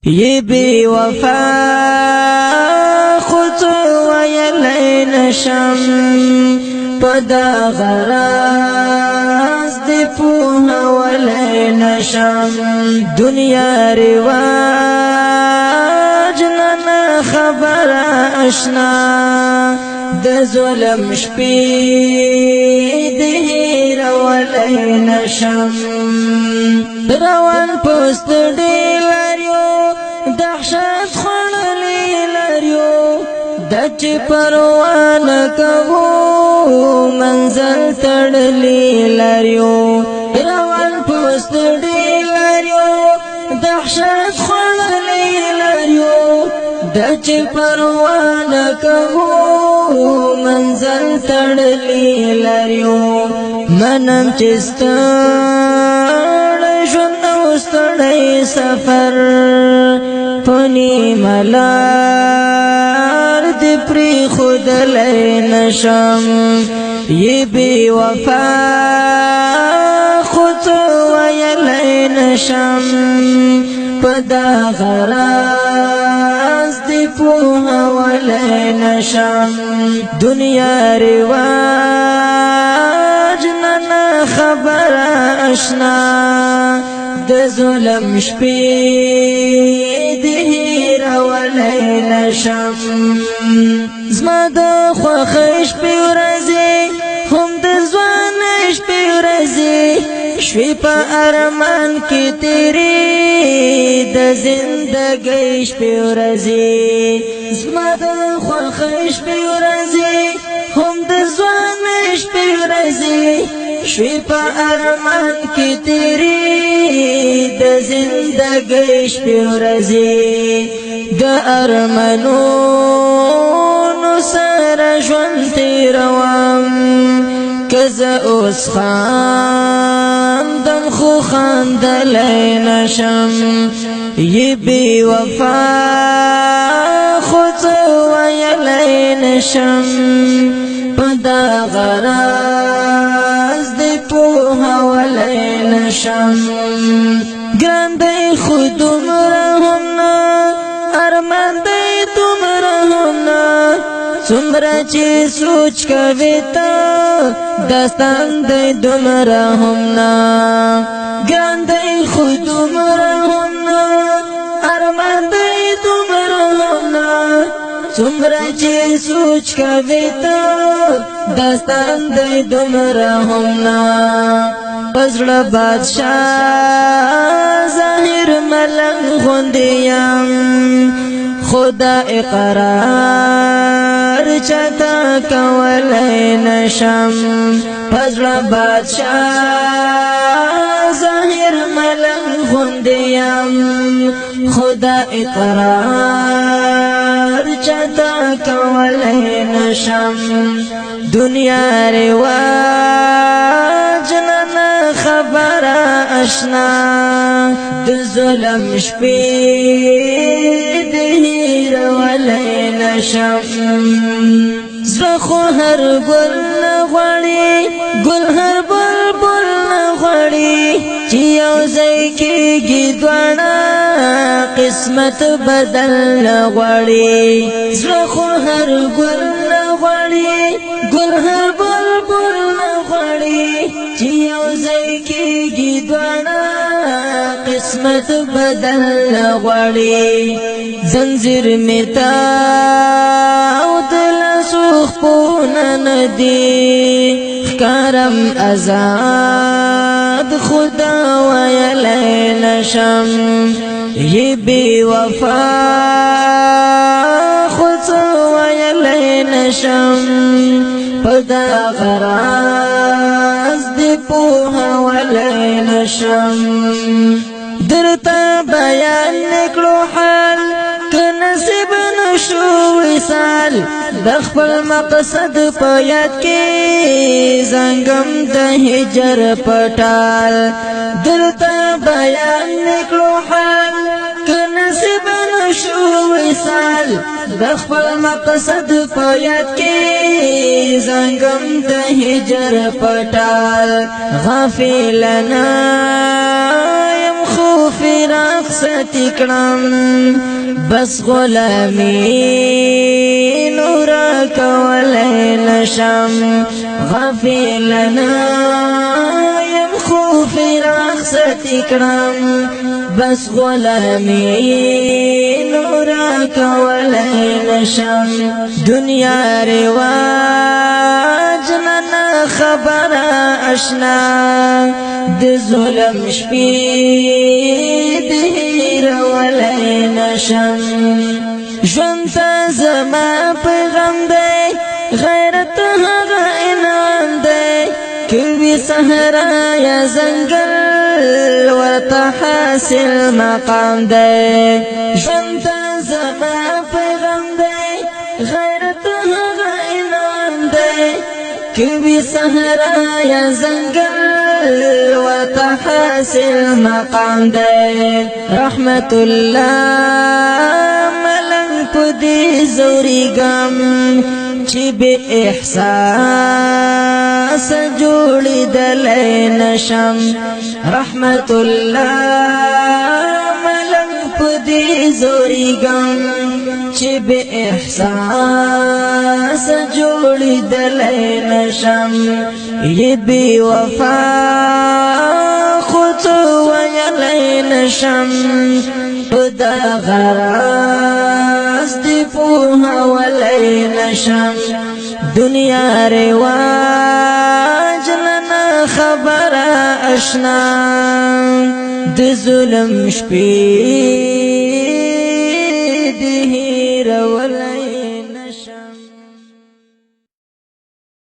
یہ بی وفا خود ویلی نشم پدا غراز دی پوها ولی نشم دنیا رواج ننا خبر اشنا د ظلم شپی دهیر ولی نشم روان پست دیلاریو دحشت خونلی لاریو دچ پروان کبو منزل تڑلی لاریو روان پست دیلاریو دحشت خونلی لاریو دچ پروان کبو منزل تڑلی لاریو منم چستان ستړی سفر پنی ملار دی پری خود لی نشم یہ بی وفا خود ویلی نشم پدا غراز دی پوها ولی نشم دنیا رواج ننا خبر اشنا د ظلم شپی دهیر ولی نشم زما د خوخش پی ورزی هم د زوانش پی ورزی شوی پا ارمان کی تیری د زندگیش پی ورزی زما د خوخش پی ورزی هم د زوانش پی ورزی شوی پا ارمان کی تیری د زندگیش پی ورزی د ارمانونو سر ژوند تیروم کزه اوس خاندم خو خاندلی نشم یی بی وفا خود ویلی نشم پدا غراز دی پوها ولی نشم گران دی خود مرهمنا ارمان دی تمرهمنا سمرا چی سوچ کوي تا داستان دی دمرهمنا گران دی خود مرهمنا ارمان دی تمرهمنا سمرا چی سوچ کوي تا داستان دی دمرهمنا پزړه بادشاہ ظاهر ملنګ غوندیم خدا اقرار چتا کولی نشم پزړه بادشاہ ظاهر ملنګ غوندیم خدا اقرار چتا کولی نشم دنیا رواج ننا خبر اشنا د ظلم شپی دهیر ولی نشم زخو هر گل نغوڑی گل هر بلبل نغوڑی چی یوزی کی گیدوانا قسمت بدل نغوڑی زخو هر گل نغوڑی گل هر بلبل نغوڑی چی یوزی کی گیدوانا قسمت بدل نغوڑی زنزیر میتا او دل سوخ پونا ندی خکارم ازاد خدا ویلی نشم یہ بی وفا خود ویلی نشم پدا غراز دی پوها ولی نشم درتا بیان نکلو حال که نصیب نشو وصال دخپل مقصد پایات کی زنگم د هجر پټال درتا بیان نکلو حال که نصیب نشو وصال دخپل مقصد پایات کی زنگم د هجر پټال غافلنا خوف فراق ستکړم بس غلامی نورا کولای نشم غافلنا یم خو فراق ستکړم بس غلامی نورا کولای نشم دنیا رواج ننا خبر اشنا د ظلم شپې دې رولای نشم ژوند ته زما پیغام دی غیرت هغه انعام دی کوي صحرا یا ځنګل ورته حاصل مقام دی ژوند ته زما پیغام دی غیرت هغه انعام دی کوي صحرا یا ځنګل ورته حاصل مقام دی رحمت الله ملنګ په دې زوريګم چې به احساس جوړېدلی نشم رحمت الله ملنګ په دې زوريګم چې به احساس جوړېدلی نشم یې بې وفا خود ویلی نشم په دغه راز دې پوهولی نشم دنیا رواج ننا خبره اشنا د ظلم شپې دې